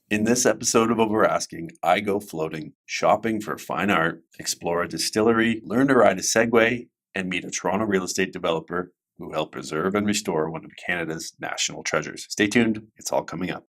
In this episode of Over Asking, I go floating, shopping for fine art, explore a distillery, learn to ride a Segway, and meet a Toronto real estate developer who helped preserve and restore one of Canada's national treasures. Stay tuned, it's all coming up.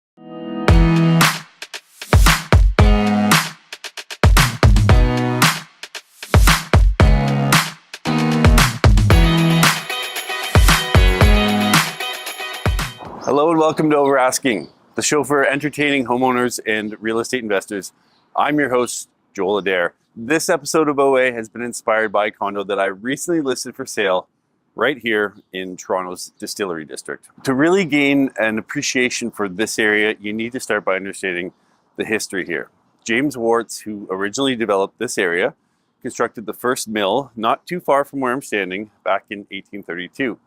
Hello and welcome to Over Asking, the show for entertaining homeowners and real estate investors. I'm your host, Joel Adair. This episode of OA has been inspired by a condo that I recently listed for sale right here in Toronto's Distillery District. To really gain an appreciation for this area, you need to start by understanding the history here. James Warts, who originally developed this area, constructed the first mill not too far from where I'm standing back in 1832.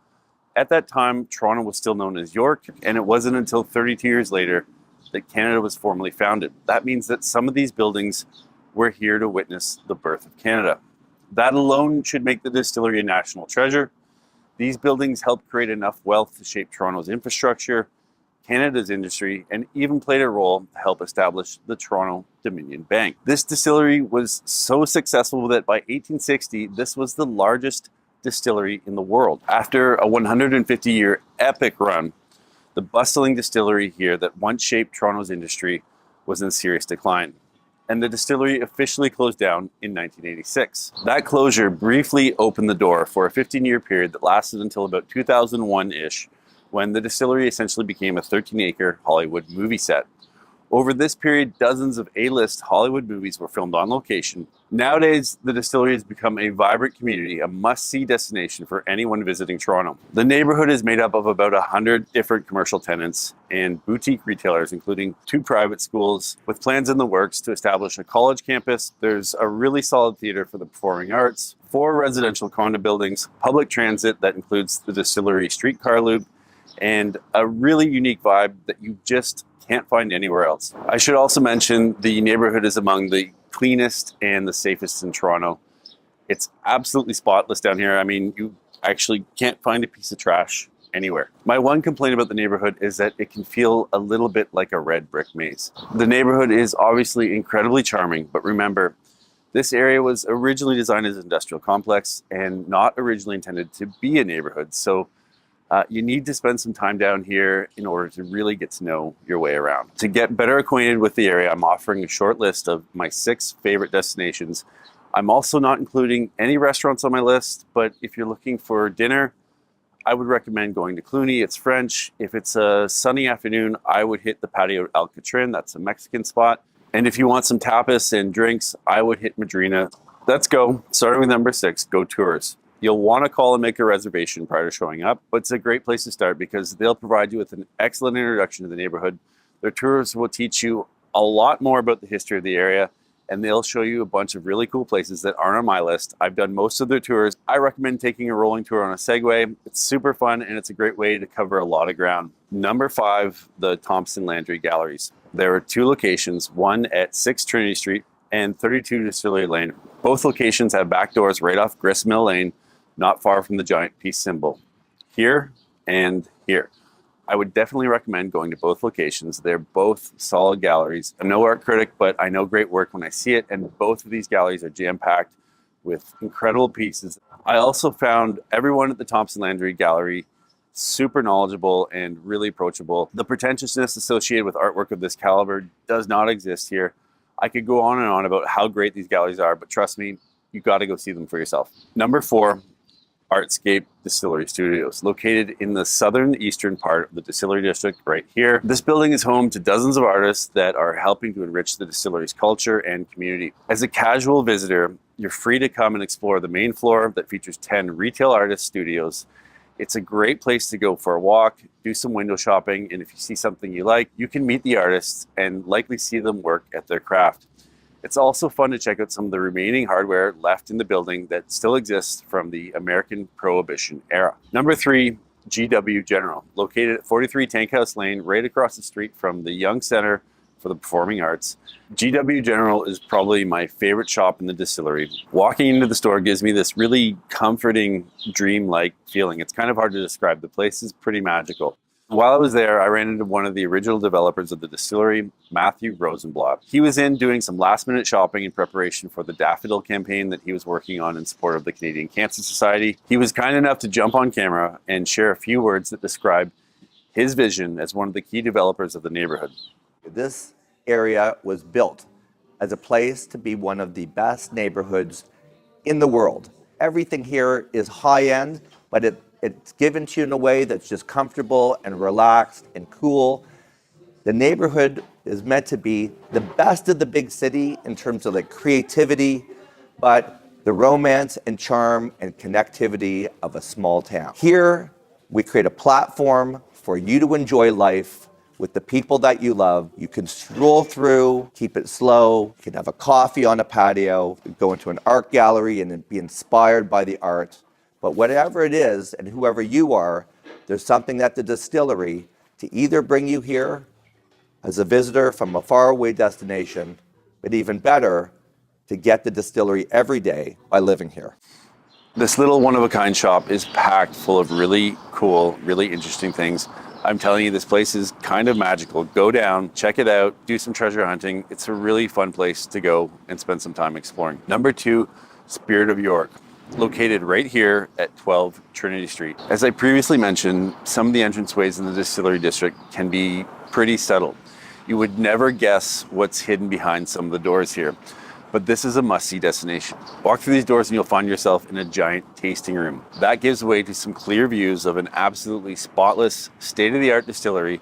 At that time, Toronto was still known as York, and it wasn't until 32 years later that Canada was formally founded. That means that some of these buildings were here to witness the birth of Canada. That alone should make the distillery a national treasure. These buildings helped create enough wealth to shape Toronto's infrastructure, Canada's industry, and even played a role to help establish the Toronto Dominion Bank. This distillery was so successful that by 1860, this was the largest distillery in the world. After a 150-year epic run, the bustling distillery here that once shaped Toronto's industry was in serious decline, and the distillery officially closed down in 1986. That closure briefly opened the door for a 15-year period that lasted until about 2001-ish, when the distillery essentially became a 13-acre Hollywood movie set. Over this period, dozens of A-list Hollywood movies were filmed on location. Nowadays, the distillery has become a vibrant community, a must-see destination for anyone visiting Toronto. The neighborhood is made up of about 100 different commercial tenants and boutique retailers, including 2 private schools, with plans in the works to establish a college campus. There's a really solid theater for the performing arts, 4 residential condo buildings, public transit that includes the distillery streetcar loop, and a really unique vibe that you just can't find anywhere else. I should also mention the neighborhood is among the cleanest and the safest in Toronto. It's absolutely spotless down here. I mean, you actually can't find a piece of trash anywhere. My one complaint about the neighborhood is that it can feel a little bit like a red brick maze. The neighborhood is obviously incredibly charming, but remember, this area was originally designed as an industrial complex and not originally intended to be a neighborhood. So you need to spend some time down here in order to really get to know your way around. To get better acquainted with the area, I'm offering a short list of my 6 favorite destinations. I'm also not including any restaurants on my list, but if you're looking for dinner, I would recommend going to Cluny. It's French. If it's a sunny afternoon, I would hit the Patio El Catrin. That's a Mexican spot. And if you want some tapas and drinks, I would hit Madrina. Let's go. Starting with number 6, Go Tours. You'll want to call and make a reservation prior to showing up, but it's a great place to start because they'll provide you with an excellent introduction to the neighborhood. Their tours will teach you a lot more about the history of the area, and they'll show you a bunch of really cool places that aren't on my list. I've done most of their tours. I recommend taking a rolling tour on a Segway. It's super fun, and it's a great way to cover a lot of ground. Number 5, the Thompson Landry Galleries. There are 2 locations, one at 6 Trinity Street and 32 Distillery Lane. Both locations have back doors right off Gristmill Lane, not far from the giant peace symbol. Here and here. I would definitely recommend going to both locations. They're both solid galleries. I'm no art critic, but I know great work when I see it, and both of these galleries are jam-packed with incredible pieces. I also found everyone at the Thompson Landry Gallery super knowledgeable and really approachable. The pretentiousness associated with artwork of this caliber does not exist here. I could go on and on about how great these galleries are, but trust me, you got to go see them for yourself. Number 4, Artscape Distillery Studios, located in the southern eastern part of the Distillery District right here. This building is home to dozens of artists that are helping to enrich the distillery's culture and community. As a casual visitor, you're free to come and explore the main floor that features 10 retail artist studios. It's a great place to go for a walk, do some window shopping, and if you see something you like, you can meet the artists and likely see them work at their craft. It's also fun to check out some of the remaining hardware left in the building that still exists from the American Prohibition era. Number 3, GW General, located at 43 Tank House Lane, right across the street from the Young Center for the Performing Arts. GW General is probably my favorite shop in the distillery. Walking into the store gives me this really comforting, dream-like feeling. It's kind of hard to describe. The place is pretty magical. While I was there, I ran into one of the original developers of the distillery, Matthew Rosenblatt. He was in doing some last-minute shopping in preparation for the Daffodil campaign that he was working on in support of the Canadian Cancer Society. He was kind enough to jump on camera and share a few words that describe his vision as one of the key developers of the neighborhood. This area was built as a place to be one of the best neighborhoods in the world. Everything here is high-end, but it's given to you in a way that's just comfortable and relaxed and cool. The neighborhood is meant to be the best of the big city in terms of like creativity, but the romance and charm and connectivity of a small town. Here, we create a platform for you to enjoy life with the people that you love. You can stroll through, keep it slow, you can have a coffee on a patio, go into an art gallery and be inspired by the art. But whatever it is, and whoever you are, there's something at the distillery to either bring you here as a visitor from a faraway destination, but even better, to get the distillery every day by living here. This little one-of-a-kind shop is packed full of really cool, really interesting things. I'm telling you, this place is kind of magical. Go down, check it out, do some treasure hunting. It's a really fun place to go and spend some time exploring. Number 2, Spirit of York, located right here at 12 Trinity Street. As I previously mentioned, some of the entranceways in the Distillery District can be pretty subtle. You would never guess what's hidden behind some of the doors here. But this is a must-see destination. Walk through these doors and you'll find yourself in a giant tasting room. That gives way to some clear views of an absolutely spotless, state-of-the-art distillery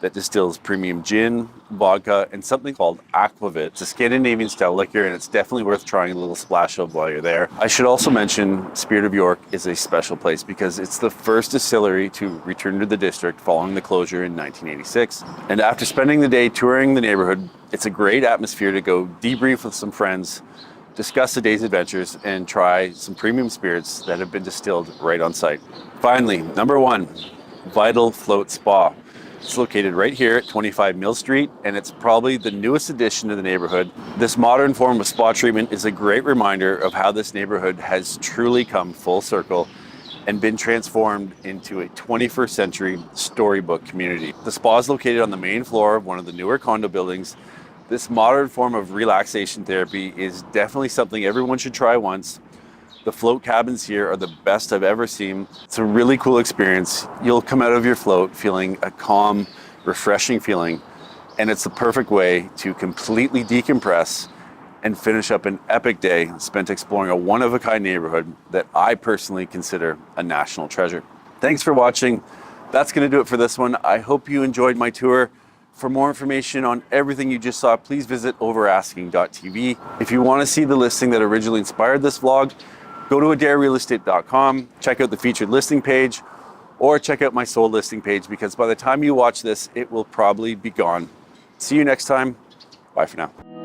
that distills premium gin, vodka, and something called aquavit. It's a Scandinavian-style liquor, and it's definitely worth trying a little splash of while you're there. I should also mention Spirit of York is a special place because it's the first distillery to return to the district following the closure in 1986. And after spending the day touring the neighborhood, it's a great atmosphere to go debrief with some friends, discuss the day's adventures, and try some premium spirits that have been distilled right on site. Finally, number 1, Vital Float Spa. It's located right here at 25 Mill Street, and it's probably the newest addition to the neighborhood. This modern form of spa treatment is a great reminder of how this neighborhood has truly come full circle and been transformed into a 21st century storybook community. The spa is located on the main floor of one of the newer condo buildings. This modern form of relaxation therapy is definitely something everyone should try once. The float cabins here are the best I've ever seen. It's a really cool experience. You'll come out of your float feeling a calm, refreshing feeling, and it's the perfect way to completely decompress and finish up an epic day spent exploring a one-of-a-kind neighborhood that I personally consider a national treasure. Thanks for watching. That's going to do it for this one. I hope you enjoyed my tour. For more information on everything you just saw, please visit overasking.tv. If you want to see the listing that originally inspired this vlog, go to adairrealestate.com, check out the featured listing page, or check out my sold listing page, because by the time you watch this, it will probably be gone. See you next time. Bye for now.